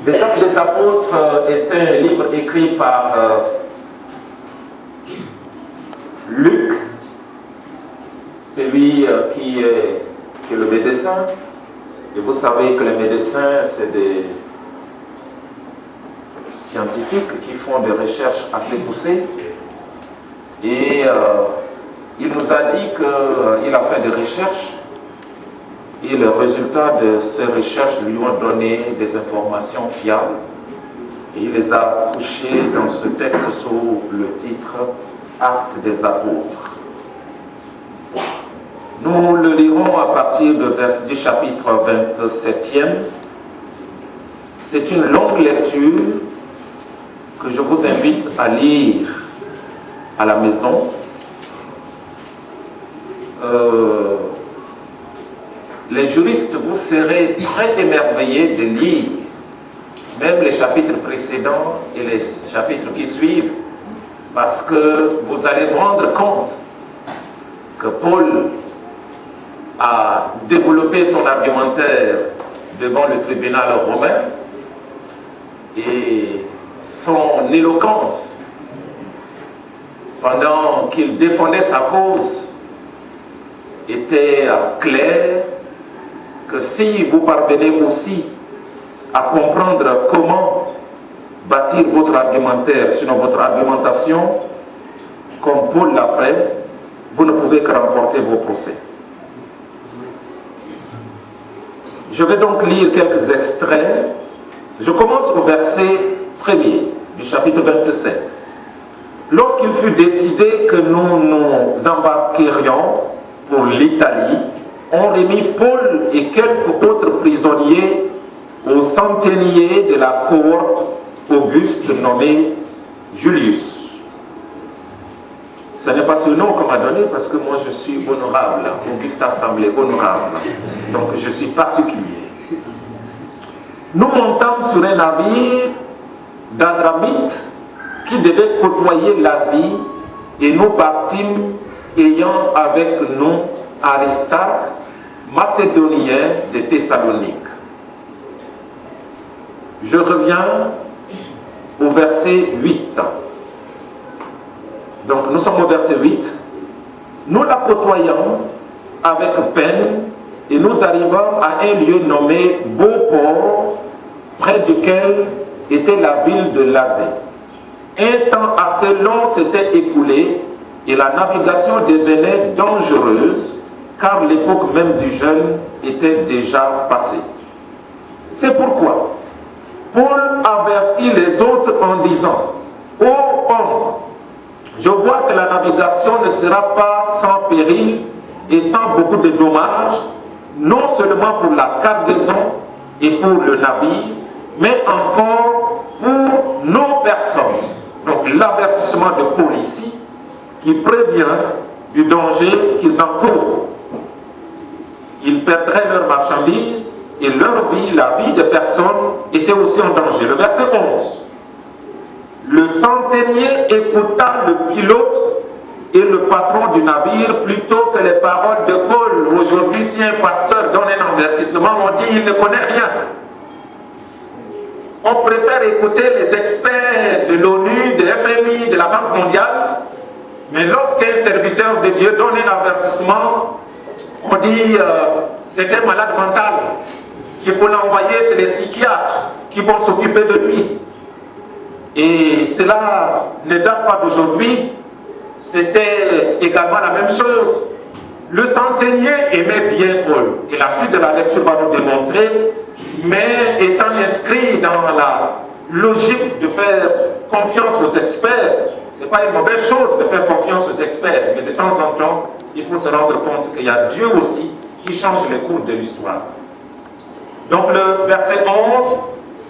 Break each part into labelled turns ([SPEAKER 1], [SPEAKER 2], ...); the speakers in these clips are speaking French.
[SPEAKER 1] Les Actes des Apôtres est un livre écrit par Luc, celui qui est le médecin. Et vous savez que les médecins, c'est des scientifiques qui font des recherches assez poussées. Et il nous a dit qu'il a fait des recherches et les résultats de ces recherches lui ont donné des informations fiables. Et il les a couchées dans ce texte sous le titre Actes des Apôtres. Nous le lirons à partir du chapitre 27e. C'est une longue lecture que je vous invite à lire à la maison. Les juristes, vous serez très émerveillés de lire même les chapitres précédents et les chapitres qui suivent, parce que vous allez vous rendre compte que Paul a développé son argumentaire devant le tribunal romain et son éloquence pendant qu'il défendait sa cause était claire, que si vous parvenez aussi à comprendre comment bâtir votre argumentaire, sinon votre argumentation, comme Paul l'a fait, vous ne pouvez que remporter vos procès. Je vais donc lire quelques extraits. Je commence au verset 1er du chapitre 27. Lorsqu'il fut décidé que nous nous embarquerions pour l'Italie, on remit Paul et quelques autres prisonniers au centenier de la cohorte Auguste nommé Julius. Ce n'est pas ce nom qu'on m'a donné parce que moi je suis honorable, Auguste Assemblée, honorable. Donc je suis particulier. Nous montâmes sur un navire d'Adramite qui devait côtoyer l'Asie et nous partîmes ayant avec nous Aristarque, macédonien de Thessalonique. Je reviens au verset 8. Donc nous sommes au verset 8. Nous la côtoyons avec peine et nous arrivons à un lieu nommé Beauport, près duquel était la ville de Lasée. Un temps assez long s'était écoulé et la navigation devenait dangereuse car l'époque même du jeûne était déjà passée. C'est pourquoi Paul avertit les autres en disant: ô homme, je vois que la navigation ne sera pas sans péril et sans beaucoup de dommages, non seulement pour la cargaison et pour le navire, mais encore pour nos personnes. Donc l'avertissement de Paul ici, qui prévient du danger qu'ils encourent. Ils perdraient leurs marchandises et leur vie, la vie des personnes, était aussi en danger. Le verset 11. Le centenier écouta le pilote et le patron du navire plutôt que les paroles de Paul. Aujourd'hui, si un pasteur donne un avertissement, on dit il ne connaît rien. On préfère écouter les experts de l'ONU, de FMI, de la Banque mondiale, mais lorsqu'un serviteur de Dieu donne un avertissement, on dit c'est un malade mental, qu'il faut l'envoyer chez les psychiatres qui vont s'occuper de lui. Et cela ne date pas d'aujourd'hui, c'était également la même chose. Le centenier aimait bien Paul, et la suite de la lecture va nous démontrer, mais étant inscrit dans la logique de faire confiance aux experts, ce n'est pas une mauvaise chose de faire confiance aux experts, mais de temps en temps, il faut se rendre compte qu'il y a Dieu aussi qui change le cours de l'histoire. Donc le verset 11,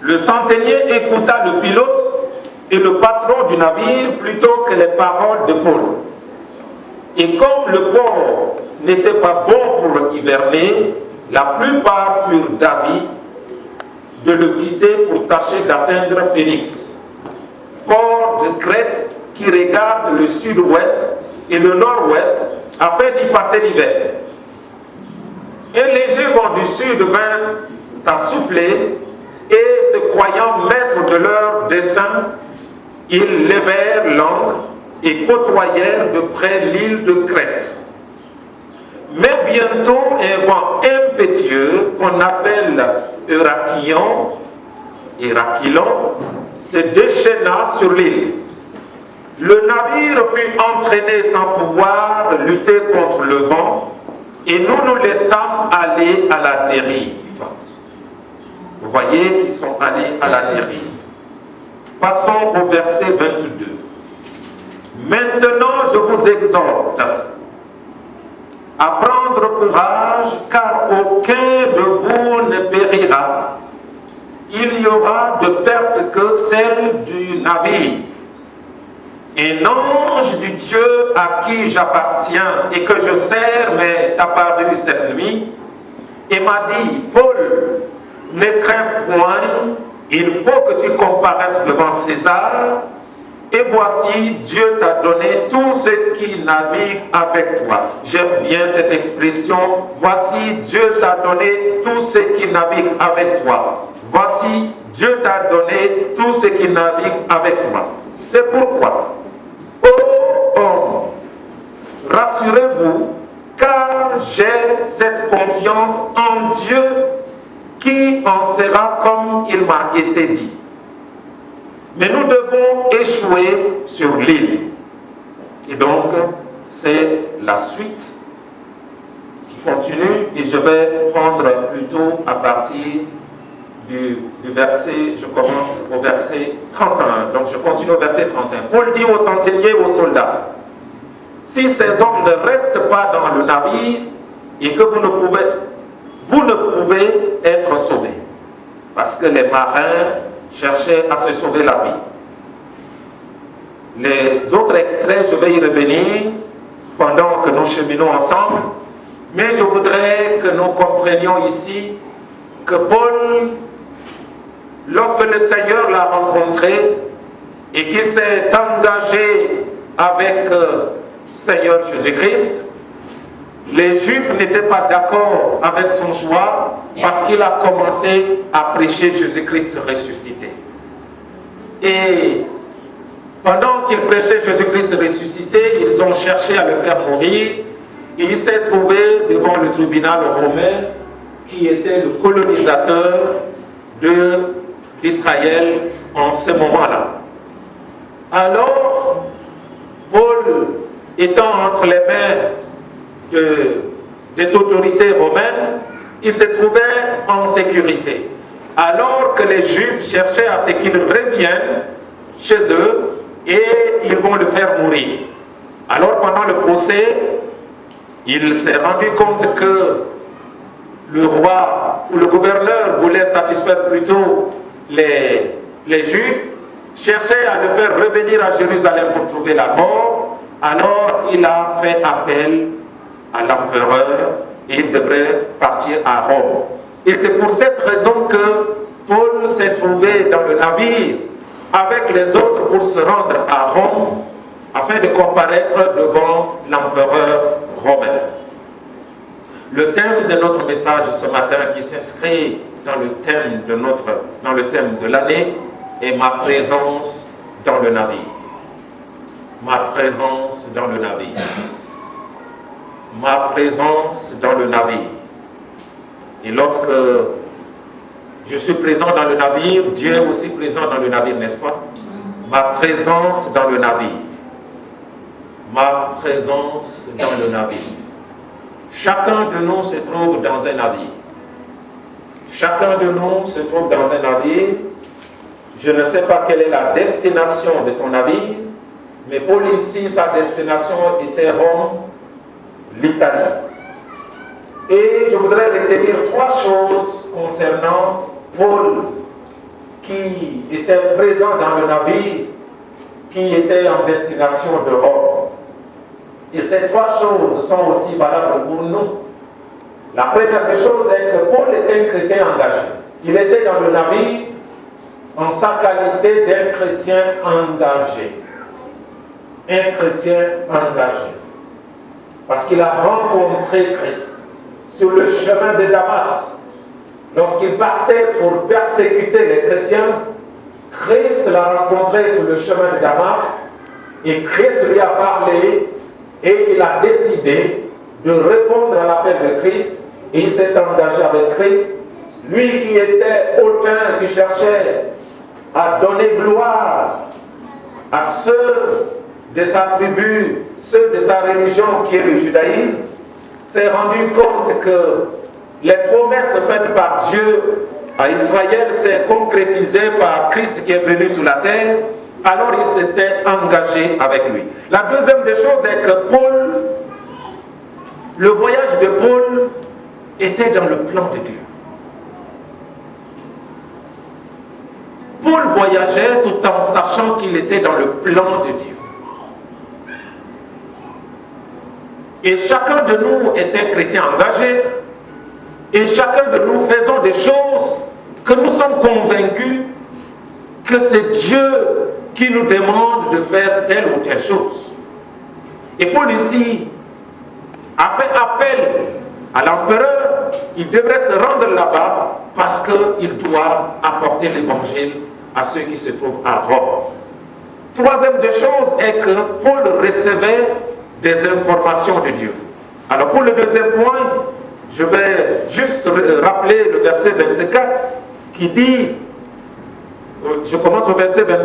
[SPEAKER 1] le centenier écouta le pilote et le patron du navire plutôt que les paroles de Paul. Et comme le port n'était pas bon pour hiverner, la plupart furent d'avis de le quitter pour tâcher d'atteindre Phénix, port de Crète qui regarde le sud-ouest et le nord-ouest afin d'y passer l'hiver. Un léger vent du sud vint à souffler et se croyant de leur dessein, ils levèrent l'ancre et côtoyèrent de près l'île de Crète. Mais bientôt, un vent impétueux qu'on appelle Eurachylon se déchaîna sur l'île. Le navire fut entraîné sans pouvoir lutter contre le vent et nous nous laissâmes aller à la dérive. Vous voyez qu'ils sont allés à la dérive. Passons au verset 22. Maintenant, je vous exhorte à prendre courage, car aucun de vous ne périra. Il n'y aura de perte que celle du navire. Un ange du Dieu à qui j'appartiens et que je sers m'est apparu cette nuit et m'a dit, Paul, ne crains point, il faut que tu comparaisses devant César, et voici, Dieu t'a donné tous ceux qui naviguent avec toi. J'aime bien cette expression, voici, Dieu t'a donné tous ceux qui naviguent avec toi. Voici, Dieu t'a donné tous ceux qui naviguent avec toi. C'est pourquoi, ô homme, rassurez-vous, car j'ai cette confiance en Dieu qui en sera comme il m'a été dit. Mais nous devons échouer sur l'île. Et donc, c'est la suite qui continue et je vais prendre plutôt à partir du verset, je commence au verset 31. Donc je continue au verset 31. Paul dit aux centeniers, aux soldats, si ces hommes ne restent pas dans le navire et que vous ne pouvez être sauvés. Parce que les marins cherchaient à se sauver la vie. Les autres extraits, je vais y revenir pendant que nous cheminons ensemble, mais je voudrais que nous comprenions ici que Paul, lorsque le Seigneur l'a rencontré et qu'il s'est engagé avec Seigneur Jésus-Christ, les Juifs n'étaient pas d'accord avec son choix parce qu'il a commencé à prêcher Jésus-Christ ressuscité. Et pendant qu'il prêchait Jésus-Christ ressuscité, ils ont cherché à le faire mourir et il s'est trouvé devant le tribunal romain qui était le colonisateur d'Israël en ce moment-là. Alors, Paul étant entre les mains des autorités romaines, il se trouvait en sécurité. Alors que les Juifs cherchaient à ce qu'il revienne chez eux et ils vont le faire mourir. Alors pendant le procès, il s'est rendu compte que le roi ou le gouverneur voulait satisfaire plutôt les Juifs, cherchait à le faire revenir à Jérusalem pour trouver la mort. Alors il a fait appel à l'empereur et il devrait partir à Rome. Et c'est pour cette raison que Paul s'est trouvé dans le navire avec les autres pour se rendre à Rome afin de comparaître devant l'empereur romain. Le thème de notre message ce matin qui s'inscrit dans le thème de l'année est ma présence dans le navire. Ma présence dans le navire. Ma présence dans le navire. Et lorsque je suis présent dans le navire, Dieu est aussi présent dans le navire, n'est-ce pas? Ma présence dans le navire. Ma présence dans le navire. Chacun de nous se trouve dans un navire. Chacun de nous se trouve dans un navire. Je ne sais pas quelle est la destination de ton navire, mais Paul ici, sa destination était Rome, l'Italie. Et je voudrais retenir trois choses concernant Paul, qui était présent dans le navire, qui était en destination de Rome. Et ces trois choses sont aussi valables pour nous. La première des choses est que Paul était un chrétien engagé. Il était dans le navire en sa qualité d'un chrétien engagé. Un chrétien engagé. Parce qu'il a rencontré Christ sur le chemin de Damas. Lorsqu'il partait pour persécuter les chrétiens, Christ l'a rencontré sur le chemin de Damas et Christ lui a parlé et il a décidé de répondre à l'appel de Christ et il s'est engagé avec Christ. Lui qui était hautain, qui cherchait à donner gloire à ceux de sa tribu, ceux de sa religion qui est le judaïsme, s'est rendu compte que les promesses faites par Dieu à Israël s'est concrétisées par Christ qui est venu sur la terre. Alors il s'était engagé avec lui. La deuxième des choses est que Paul, le voyage de Paul était dans le plan de Dieu. Paul voyageait tout en sachant qu'il était dans le plan de Dieu. Et chacun de nous était chrétien engagé, et chacun de nous faisons des choses que nous sommes convaincus que c'est Dieu qui nous demande de faire telle ou telle chose. Et Paul ici a fait appel à l'empereur, il devrait se rendre là-bas parce qu'il doit apporter l'évangile à ceux qui se trouvent à Rome. Troisième des choses est que Paul recevait des informations de Dieu. Alors pour le deuxième point, je vais juste rappeler le verset 24 qui dit, je commence au verset 24.